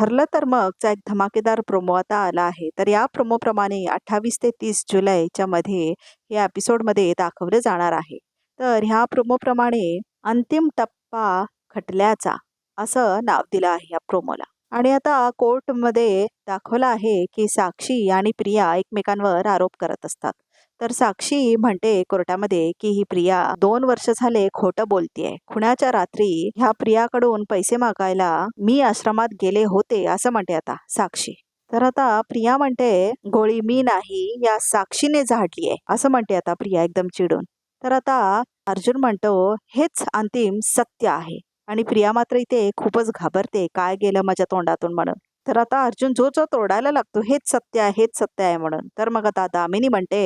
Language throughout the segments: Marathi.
ठरलं तर मगचा एक धमाकेदार प्रोमो आता आला आहे. तर या प्रोमोप्रमाणे 28 ते 30 जुलैच्या मध्ये या एपिसोडमध्ये दाखवले जाणार आहे. तर ह्या प्रोमोप्रमाणे अंतिम टप्पा खटल्याचा असं नाव दिलं आहे या प्रोमोला. आणि आता कोर्टमध्ये दाखवलं आहे की साक्षी आणि प्रिया एकमेकांवर आरोप करत असतात. तर साक्षी म्हणते कोर्टामध्ये की ही प्रिया 2 वर्ष झाले खोटं बोलतेय. खुणाच्या रात्री ह्या प्रियाकडून पैसे मागायला मी आश्रमात गेले होते असं म्हणते आता साक्षी. तर आता प्रिया म्हणते गोळी मी नाही या साक्षीने झाडली आहे असं म्हणते आता प्रिया एकदम चिडून. तर आता अर्जुन म्हणतो हेच अंतिम सत्य आहे आणि प्रिया मात्र इथे खूपच घाबरते काय गेलं माझ्या तोंडातून म्हणून. तर आता अर्जुन जो जो तोडायला लागतो हेच सत्य आहे हेच सत्य आहे म्हणून. तर मग आता दामिनी म्हणते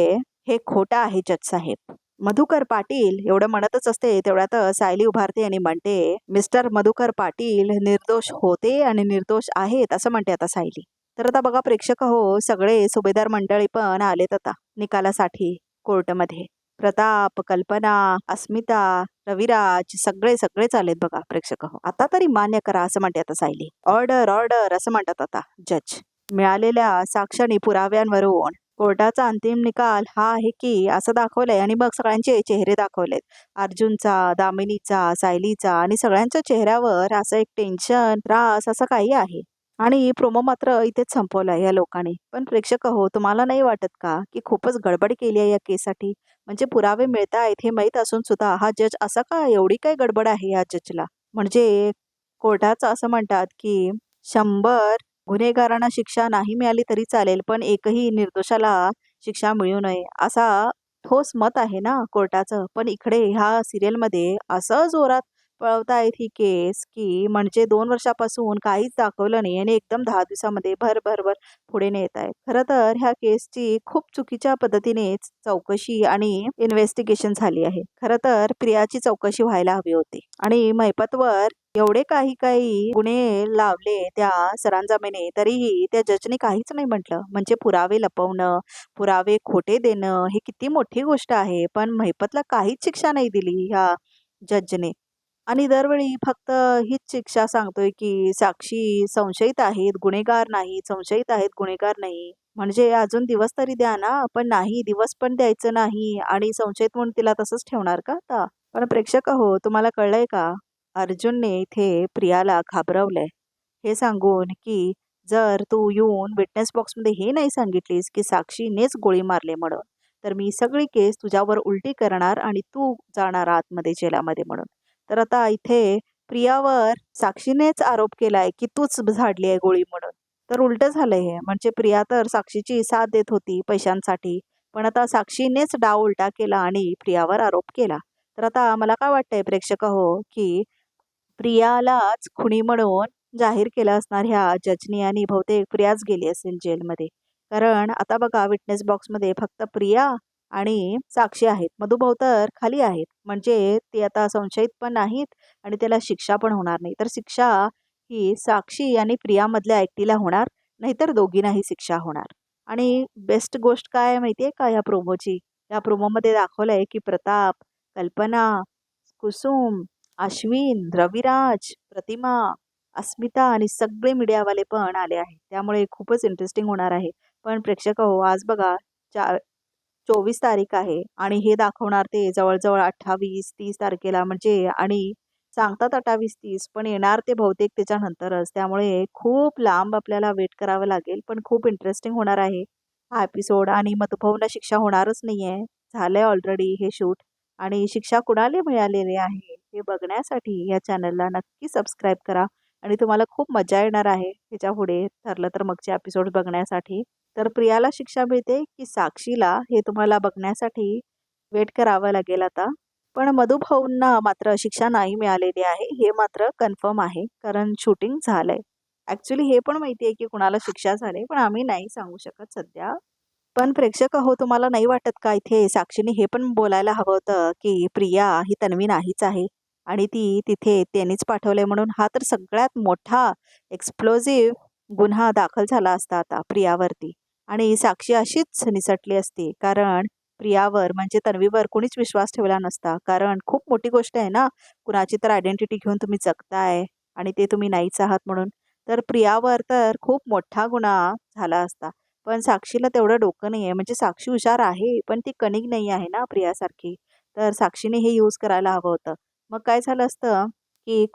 हे खोटं आहे जज साहेब. मधुकर पाटील एवढं म्हणतच असते तेवढ्यात सायली उभारते आणि म्हणते मिस्टर मधुकर पाटील निर्दोष होते आणि निर्दोष आहेत असं म्हणते आता सायली. तर आता बघा प्रेक्षक हो सगळे सुभेदार मंडळी पण आलेत आता निकालासाठी कोर्टमध्ये. प्रताप, कल्पना, अस्मिता, रविराज सगळे सगळेच आलेत बघा प्रेक्षक हो. आता तरी मान्य करा असं म्हणते आता सायली. ऑर्डर ऑर्डर असं म्हणतात आता जज. मिळालेल्या साक्षांनी पुराव्यांवरून कोर्टाचा अंतिम निकाल हा आहे की असं दाखवलंय आणि मग सगळ्यांचे चेहरे दाखवलेत. अर्जुनचा, दामिनीचा, सायलीचा आणि सगळ्यांच्या चेहऱ्यावर असं एक टेन्शन, त्रास असं काही आहे. आणि प्रोमो मात्र इथेच संपवलाय या लोकांनी. पण प्रेक्षक हो तुम्हाला नाही वाटत का की खूपच गडबड केली आहे या केससाठी? म्हणजे पुरावे मिळतायत हे माहीत असून सुद्धा हा जज असा का एवढी काय गडबड आहे या जजला? म्हणजे कोर्टाचं असं म्हणतात की 100 गुन्हेगारांना शिक्षा नाही मिळाली तरी चालेल पण एकही निर्दोषाला शिक्षा मिळू नये असा ठोस मत आहे ना कोर्टाचं. पण इकडे ह्या सिरियलमध्ये असं जोरात पळवतायत ही केस की म्हणजे 2 वर्षापासून काहीच दाखवलं नाही आणि एकदम 10 दिवसामध्ये भर भर भर पुढे नेत आहेत. खरं तर ह्या केसची खूप चुकीच्या पद्धतीने चौकशी आणि इन्व्हेस्टिगेशन झाली आहे. खरं तर प्रियाची चौकशी व्हायला हवी होती आणि महिपतवर एवढे काही काही गुन्हे लावले त्या सरंजामेने तरीही त्या जजने काहीच नाही म्हटलं. म्हणजे पुरावे लपवणं, पुरावे खोटे देणं हे किती मोठी गोष्ट आहे. पण महिपतला काहीच शिक्षा नाही दिली ह्या जजने. आणि दरवेळी फक्त हीच शिक्षा सांगतोय की साक्षी संशयित आहेत, गुन्हेगार नाही, संशयित आहेत, गुन्हेगार नाही. म्हणजे अजून दिवस तरी द्या ना. पण नाही दिवस पण द्यायचं नाही आणि संशयित म्हणून तिला तसंच ठेवणार का आता? पण प्रेक्षक हो तुम्हाला कळलंय का? अर्जुनने इथे प्रियाला घाबरवलंय हे सांगून की जर तू येऊन विटनेस बॉक्समध्ये हे नाही सांगितलीस की साक्षीनेच गोळी मारले म्हणून तर मी सगळी केस तुझ्यावर उलटी करणार आणि तू जाणार आतमध्ये जेलामध्ये म्हणून. तर आता इथे प्रियावर साक्षीनेच आरोप केलाय की तूच झाडली आहे गोळी म्हणून. तर उलट झालंय हे. म्हणजे प्रिया तर साक्षीची साथ देत होती पैशांसाठी पण आता साक्षीनेच डाव उलटा केला आणि प्रियावर आरोप केला. तर आता मला काय वाटतंय प्रेक्षक हो की प्रियालाच खुनी म्हणून जाहीर केलं असणार ह्या जजनी आणि बहुतेक प्रियाच गेली असेल जेलमध्ये. कारण आता बघा विटनेस बॉक्समध्ये फक्त प्रिया आणि साक्षी आहेत. मधुभाऊ तर खाली आहेत. म्हणजे ते आता संशयित पण नाहीत आणि त्याला शिक्षा पण होणार नाही. तर शिक्षा ही साक्षी आणि प्रियामधल्या एकटीला होणार नाहीतर दोघींनाही शिक्षा होणार. आणि बेस्ट गोष्ट काय आहे माहिती आहे का या प्रोमोची? या प्रोमोमध्ये दाखवलंय की प्रताप, कल्पना, कुसुम, अश्विन, रविराज, प्रतिमा, अस्मिता आणि सगळे मीडियावाले पण आले आहेत. त्यामुळे खूपच इंटरेस्टिंग होणार आहे. पण प्रेक्षक हो आज बघा 24 तारीख आहे आणि हे दाखवणार ते जवळजवळ 28-30 तारखेला म्हणजे आणि सांगतात 28-30 पण येणार ते बहुतेक त्याच्यानंतरच. त्यामुळे खूप लांब आपल्याला वेट करावं लागेल. पण खूप इंटरेस्टिंग होणार आहे हा एपिसोड आणि मधुभाऊला शिक्षा होणारच नाहीये. झालंय ऑलरेडी हे शूट आणि शिक्षा कुणाला मिळालेली आहे हे बघण्यासाठी या चॅनलला नक्की सबस्क्राईब करा आणि तुम्हाला खूप मजा येणार आहे ह्याच्यापुढे ठरलं तर मगचे एपिसोड बघण्यासाठी. तर प्रियाला शिक्षा मिळते की साक्षीला हे तुम्हाला बघण्यासाठी वेट करावं लागेल आता. पण मधुभाऊंना मात्र शिक्षा नाही मिळालेली आहे हे मात्र कन्फर्म आहे कारण शूटिंग झालंय. ॲक्च्युली हे पण माहिती आहे की कुणाला शिक्षा झाली पण आम्ही नाही सांगू शकत सध्या. पण प्रेक्षक हो तुम्हाला नाही वाटत का इथे साक्षीने हे पण बोलायला हवं होतं की प्रिया ही तन्वी नाहीच आहे आणि ती तिथे त्यांनीच पाठवलंय म्हणून? हा तर सगळ्यात मोठा एक्सप्लोजिव्ह गुन्हा दाखल झाला असता आता प्रियावरती आणि साक्षी अशीच निसटली असती. कारण प्रियावर म्हणजे तन्वीवर कोणीच विश्वास ठेवला नसता. कारण खूप मोठी गोष्ट आहे ना कुणाची तर आयडेंटिटी घेऊन तुम्ही जगताय आणि ते तुम्ही नाहीच आहात म्हणून. तर प्रियावर तर खूप मोठा गुन्हा झाला असता. पण साक्षीला तेवढं डोकं नाही आहे. म्हणजे साक्षी हुशार आहे, पण ती कणिक नाही आहे ना प्रियासारखी. तर साक्षीने हे यूज करायला हवं होतं. मग काय झालं असतं, की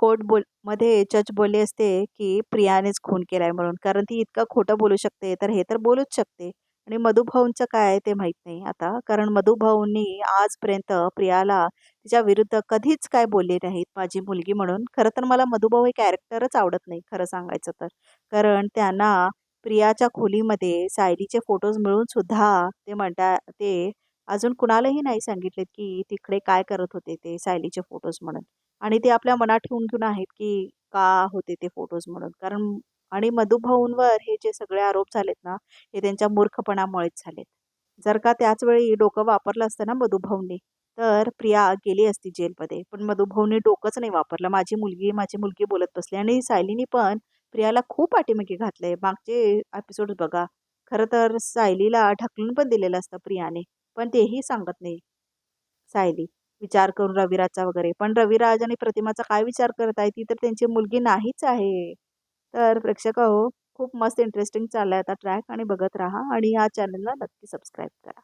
मध्ये जज बोलले असते, की प्रियानेच खून केलाय म्हणून. कारण ती इतकं खोटं बोलू शकते, तर हे तर बोलूच शकते. आणि मधुभाऊंचं काय ते माहीत नाही आता. कारण मधुभाऊंनी आजपर्यंत प्रियाला तिच्या विरुद्ध कधीच काय बोलले नाहीत माझी मुलगी म्हणून. खरं तर मला मधुभाऊ हे कॅरेक्टरच आवडत नाही खरं सांगायचं तर. कारण त्यांना प्रियाच्या खोलीमध्ये सायलीचे फोटोज मिळून सुद्धा ते अजून कुणालाही नाही सांगितलेत, की तिकडे काय करत होते ते सायलीचे फोटोज म्हणून. आणि ते आपल्या मनात ठेवून घेऊन आहेत, की का होते ते फोटोज म्हणून. कारण आणि मधुभाऊंवर हे जे सगळे आरोप झालेत ना, हे त्यांच्या मूर्खपणामुळेच झालेत. जर का त्याच वेळी डोकं वापरलं असतं ना मधुभाऊंनी, तर प्रिया गेली असती जेलमध्ये. पण मधुभाऊंनी डोकंच नाही वापरलं. माझी मुलगी बोलत बसली आणि सायलीनी पण प्रियाला खूप पाठीमागे घातलंय. मागचे एपिसोड बघा. खरं तर सायलीला ढकलून पण दिलेलं असतं प्रियाने. पण तेही सांगत नाही सायली. विचार करून रविराजचा वगैरे. पण रविराज आणि प्रतिमाचा काय विचार करत आहे? ती तर त्यांची मुलगी नाहीच आहे. तर प्रेक्षक हो, खूप मस्त इंटरेस्टिंग चाललाय आता ट्रॅक आणि बघत राहा आणि या चॅनलला नक्की सबस्क्राईब करा.